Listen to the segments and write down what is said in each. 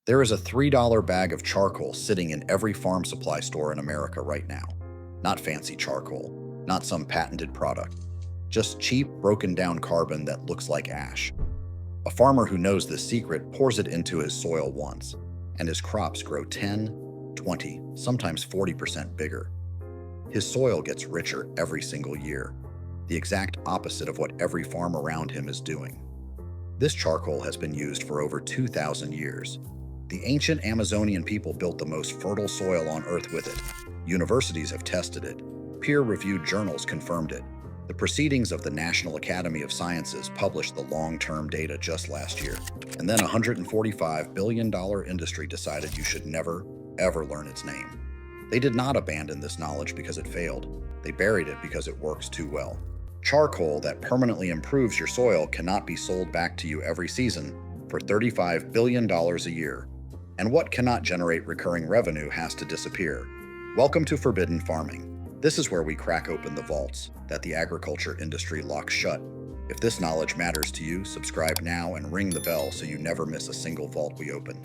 There is a $3 bag of charcoal sitting in every farm supply store in America right now. Not fancy charcoal, not some patented product, just cheap, broken down carbon that looks like ash. A farmer who knows this secret pours it into his soil once, and his crops grow 10, 20, sometimes 40% bigger. His soil gets richer every single year, the exact opposite of what every farm around him is doing. This charcoal has been used for over 2,000 years. The ancient Amazonian people built the most fertile soil on Earth with it. Universities have tested it. Peer-reviewed journals confirmed it. The proceedings of the National Academy of Sciences published the long-term data just last year. And then a $145 billion industry decided you should never, ever learn its name. They did not abandon this knowledge because it failed. They buried it because it works too well. Charcoal that permanently improves your soil cannot be sold back to you every season for $35 billion a year. And what cannot generate recurring revenue has to disappear. Welcome to Forbidden Farming. This is where we crack open the vaults that the agriculture industry locks shut. If this knowledge matters to you, subscribe now and ring the bell so you never miss a single vault we open.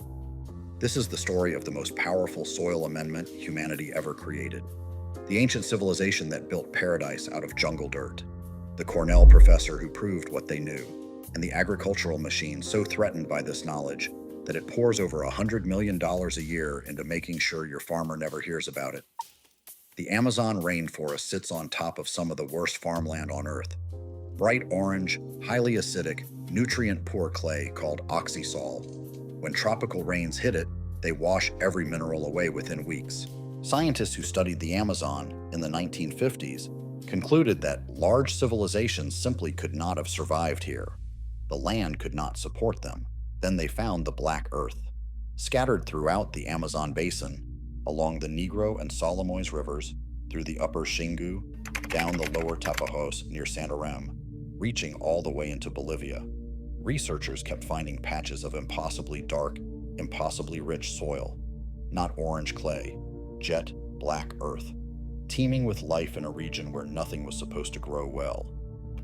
This is the story of the most powerful soil amendment humanity ever created. The ancient civilization that built paradise out of jungle dirt. The Cornell professor who proved what they knew. And the agricultural machine so threatened by this knowledge that it pours over $100 million a year into making sure your farmer never hears about it. The Amazon rainforest sits on top of some of the worst farmland on Earth. Bright orange, highly acidic, nutrient-poor clay called oxysol. When tropical rains hit it, they wash every mineral away within weeks. Scientists who studied the Amazon in the 1950s concluded that large civilizations simply could not have survived here. The land could not support them. Then they found the Black Earth. Scattered throughout the Amazon basin, along the Negro and Solimoes rivers, through the upper Xingu, down the lower Tapajos near Santarém, reaching all the way into Bolivia. Researchers kept finding patches of impossibly dark, impossibly rich soil. Not orange clay, jet black earth, teeming with life in a region where nothing was supposed to grow well.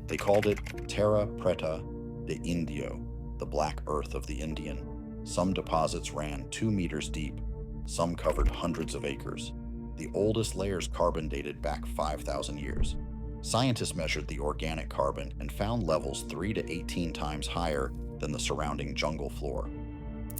They called it Terra Preta de Indio, the black earth of the Indian. Some deposits ran 2 meters deep, some covered hundreds of acres. The oldest layers carbon dated back 5,000 years. Scientists measured the organic carbon and found levels 3 to 18 times higher than the surrounding jungle floor.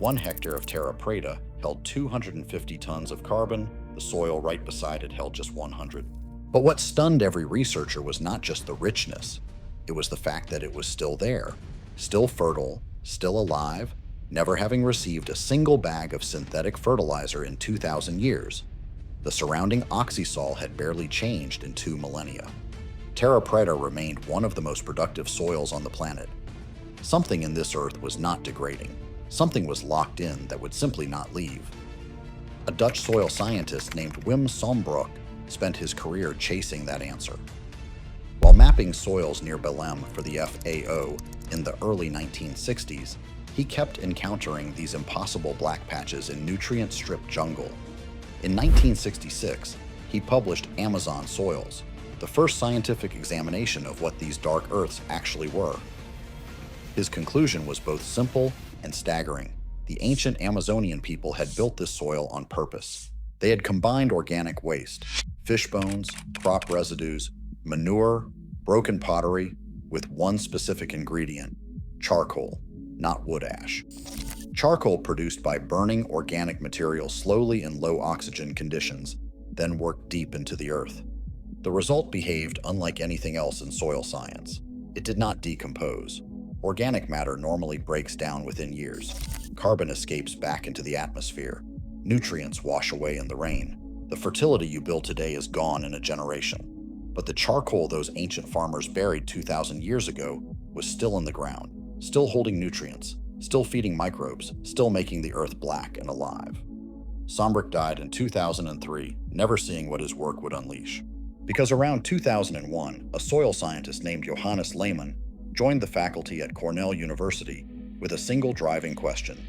1 hectare of Terra Preta held 250 tons of carbon. The soil right beside it held just 100. But what stunned every researcher was not just the richness. It was the fact that it was still there, still fertile, still alive, never having received a single bag of synthetic fertilizer in 2,000 years. The surrounding oxysol had barely changed in 2 millennia. Terra Preta remained one of the most productive soils on the planet. Something in this earth was not degrading. Something was locked in that would simply not leave. A Dutch soil scientist named Wim Sombroek spent his career chasing that answer. While mapping soils near Belém for the FAO in the early 1960s, he kept encountering these impossible black patches in nutrient-stripped jungle. In 1966, he published Amazon Soils, the first scientific examination of what these dark earths actually were. His conclusion was both simple and staggering. The ancient Amazonian people had built this soil on purpose. They had combined organic waste, fish bones, crop residues, manure, broken pottery, with one specific ingredient: charcoal, not wood ash. Charcoal produced by burning organic material slowly in low oxygen conditions, then worked deep into the earth. The result behaved unlike anything else in soil science. It did not decompose. Organic matter normally breaks down within years. Carbon escapes back into the atmosphere. Nutrients wash away in the rain. The fertility you build today is gone in a generation. But the charcoal those ancient farmers buried 2,000 years ago was still in the ground, still holding nutrients, still feeding microbes, still making the earth black and alive. Sombroek died in 2003, never seeing what his work would unleash. Because around 2001, a soil scientist named Johannes Lehmann joined the faculty at Cornell University with a single driving question.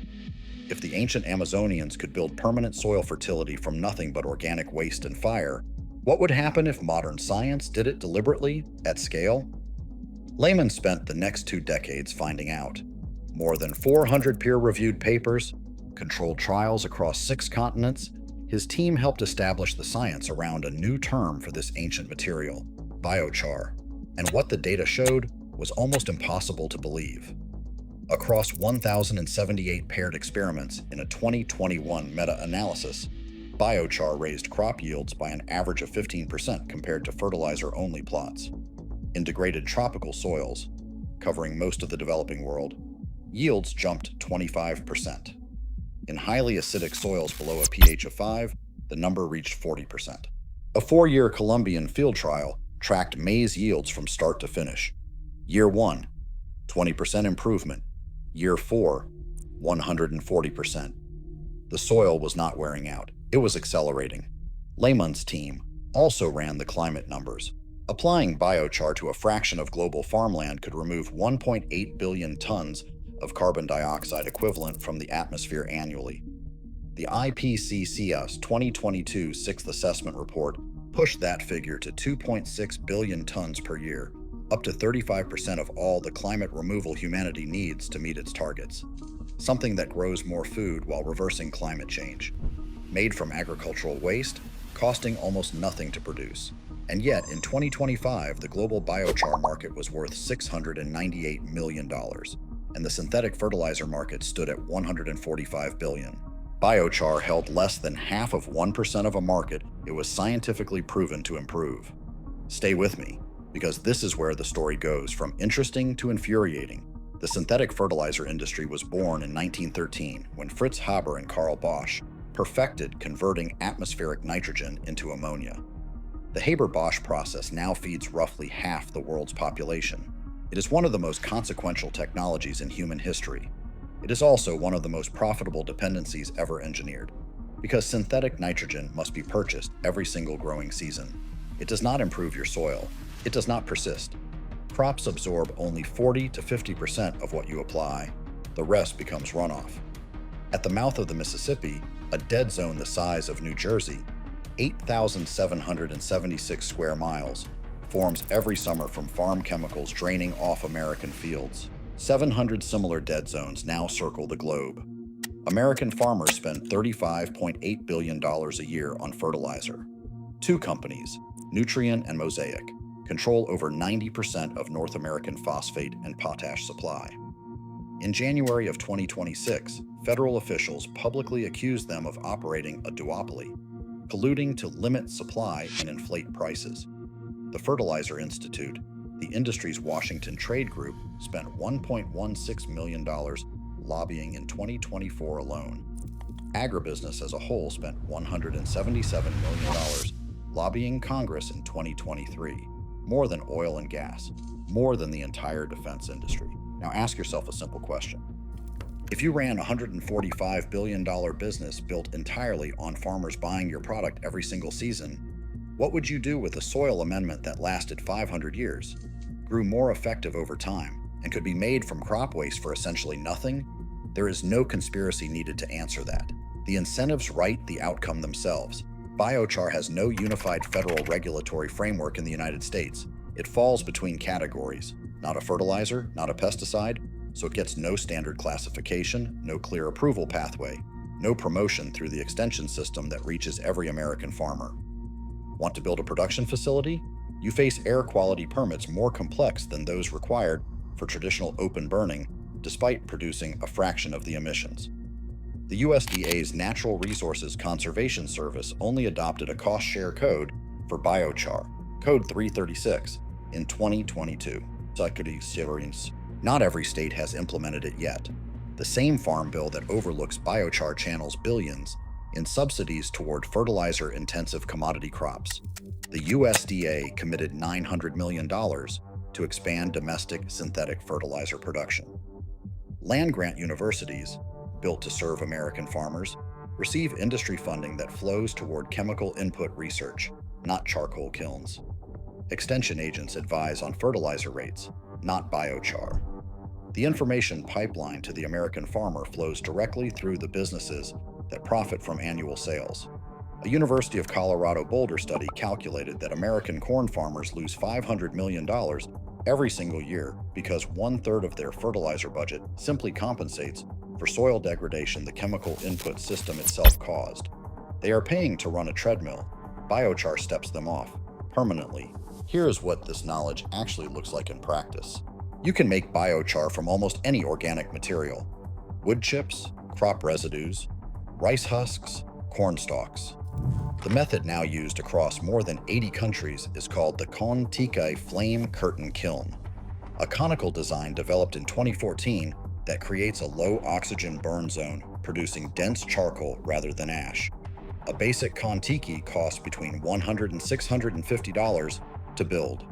If the ancient Amazonians could build permanent soil fertility from nothing but organic waste and fire, what would happen if modern science did it deliberately, at scale? Lehmann spent the next 2 decades finding out. More than 400 peer-reviewed papers, Controlled trials across 6 continents, his team helped establish the science around a new term for this ancient material, biochar. And what the data showed was almost impossible to believe. Across 1,078 paired experiments in a 2021 meta-analysis, biochar raised crop yields by an average of 15% compared to fertilizer-only plots. In degraded tropical soils, covering most of the developing world, yields jumped 25%. In highly acidic soils below a pH of 5, the number reached 40%. A 4-year Colombian field trial tracked maize yields from start to finish. Year 1, 20% improvement. Year 4, 140%. The soil was not wearing out. It was accelerating. Lehman's team also ran the climate numbers. Applying biochar to a fraction of global farmland could remove 1.8 billion tons of carbon dioxide equivalent from the atmosphere annually. The IPCC's 2022 Sixth Assessment Report pushed that figure to 2.6 billion tons per year, up to 35% of all the climate removal humanity needs to meet its targets. Something that grows more food while reversing climate change. Made from agricultural waste, costing almost nothing to produce. And yet, in 2025, the global biochar market was worth $698 million, and the synthetic fertilizer market stood at $145 billion. Biochar held less than half of 1% of a market it was scientifically proven to improve. Stay with me, because this is where the story goes from interesting to infuriating. The synthetic fertilizer industry was born in 1913 when Fritz Haber and Karl Bosch perfected converting atmospheric nitrogen into ammonia. The Haber-Bosch process now feeds roughly half the world's population. It is one of the most consequential technologies in human history. It is also one of the most profitable dependencies ever engineered, because synthetic nitrogen must be purchased every single growing season. It does not improve your soil. It does not persist. Crops absorb only 40 to 50% of what you apply. The rest becomes runoff. At the mouth of the Mississippi, a dead zone the size of New Jersey, 8,776 square miles, forms every summer from farm chemicals draining off American fields. 700 similar dead zones now circle the globe. American farmers spend $35.8 billion a year on fertilizer. 2 companies, Nutrien and Mosaic, control over 90% of North American phosphate and potash supply. In January of 2026, federal officials publicly accused them of operating a duopoly, colluding to limit supply and inflate prices. The Fertilizer Institute, the industry's Washington trade group, spent $1.16 million lobbying in 2024 alone. Agribusiness as a whole spent $177 million lobbying Congress in 2023. More than oil and gas, more than the entire defense industry. Now ask yourself a simple question. If you ran a $145 billion business built entirely on farmers buying your product every single season, what would you do with a soil amendment that lasted 500 years, grew more effective over time, and could be made from crop waste for essentially nothing? There is no conspiracy needed to answer that. The incentives write the outcome themselves. Biochar has no unified federal regulatory framework in the United States. It falls between categories. Not a fertilizer, not a pesticide, so it gets no standard classification, no clear approval pathway, no promotion through the extension system that reaches every American farmer. Want to build a production facility? You face air quality permits more complex than those required for traditional open burning, despite producing a fraction of the emissions. The USDA's Natural Resources Conservation Service only adopted a cost-share code for biochar, Code 336, in 2022. Not every state has implemented it yet. The same farm bill that overlooks biochar channels billions in subsidies toward fertilizer-intensive commodity crops. The USDA committed $900 million to expand domestic synthetic fertilizer production. Land-grant universities, built to serve American farmers, receive industry funding that flows toward chemical input research, not charcoal kilns. Extension agents advise on fertilizer rates, not biochar. The information pipeline to the American farmer flows directly through the businesses that profit from annual sales. A University of Colorado Boulder study calculated that American corn farmers lose $500 million every single year because 1/3 of their fertilizer budget simply compensates for soil degradation the chemical input system itself caused. They are paying to run a treadmill. Biochar steps them off permanently. Here's what this knowledge actually looks like in practice. You can make biochar from almost any organic material: wood chips, crop residues, rice husks, corn stalks. The method now used across more than 80 countries is called the Kon-Tiki flame curtain kiln, a conical design developed in 2014 that creates a low oxygen burn zone, producing dense charcoal rather than ash. A basic Kon-Tiki costs between $100 and $650 to build.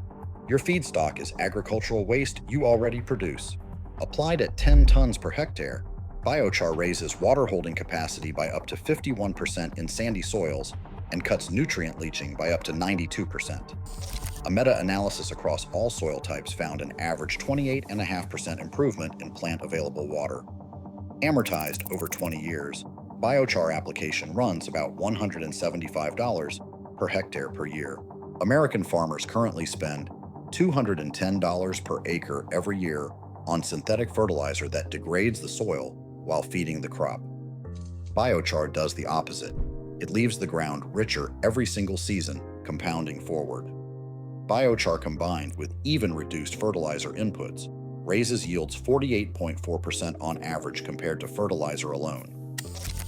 Your feedstock is agricultural waste you already produce. Applied at 10 tons per hectare, biochar raises water holding capacity by up to 51% in sandy soils and cuts nutrient leaching by up to 92%. A meta-analysis across all soil types found an average 28.5% improvement in plant-available water. Amortized over 20 years, biochar application runs about $175 per hectare per year. American farmers currently spend $210 per acre every year on synthetic fertilizer that degrades the soil while feeding the crop. Biochar does the opposite. It leaves the ground richer every single season, compounding forward. Biochar combined with even reduced fertilizer inputs raises yields 48.4% on average compared to fertilizer alone.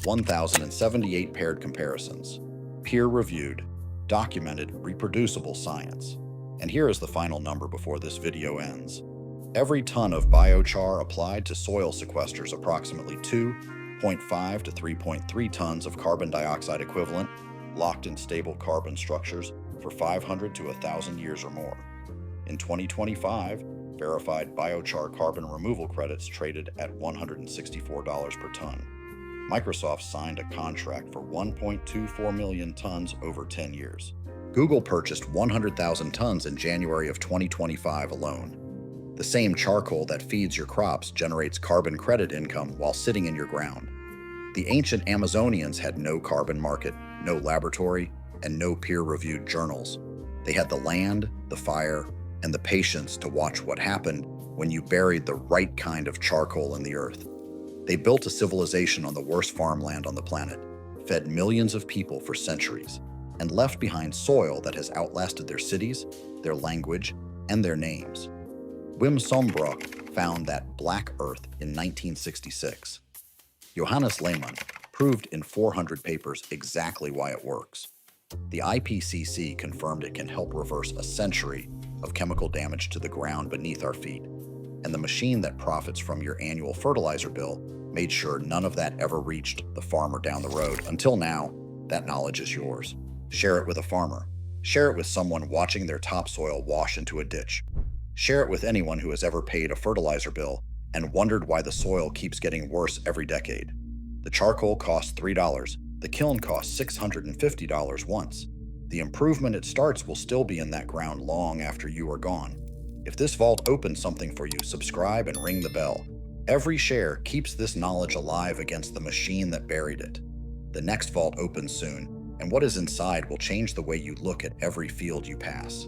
1,078 paired comparisons. Peer-reviewed, documented, reproducible science. And here is the final number before this video ends. Every ton of biochar applied to soil sequesters approximately 2.5 to 3.3 tons of carbon dioxide equivalent, locked in stable carbon structures for 500 to 1,000 years or more. In 2025, verified biochar carbon removal credits traded at $164 per ton. Microsoft signed a contract for 1.24 million tons over 10 years. Google purchased 100,000 tons in January of 2025 alone. The same charcoal that feeds your crops generates carbon credit income while sitting in your ground. The ancient Amazonians had no carbon market, no laboratory, and no peer-reviewed journals. They had the land, the fire, and the patience to watch what happened when you buried the right kind of charcoal in the earth. They built a civilization on the worst farmland on the planet, fed millions of people for centuries, and left behind soil that has outlasted their cities, their language, and their names. Wim Sombroek found that black earth in 1966. Johannes Lehmann proved in 400 papers exactly why it works. The IPCC confirmed it can help reverse a century of chemical damage to the ground beneath our feet. And the machine that profits from your annual fertilizer bill made sure none of that ever reached the farmer down the road. Until now, that knowledge is yours. Share it with a farmer. Share it with someone watching their topsoil wash into a ditch. Share it with anyone who has ever paid a fertilizer bill and wondered why the soil keeps getting worse every decade. The charcoal costs $3. The kiln costs $650 once. The improvement it starts will still be in that ground long after you are gone. If this vault opens something for you, subscribe and ring the bell. Every share keeps this knowledge alive against the machine that buried it. The next vault opens soon, and what is inside will change the way you look at every field you pass.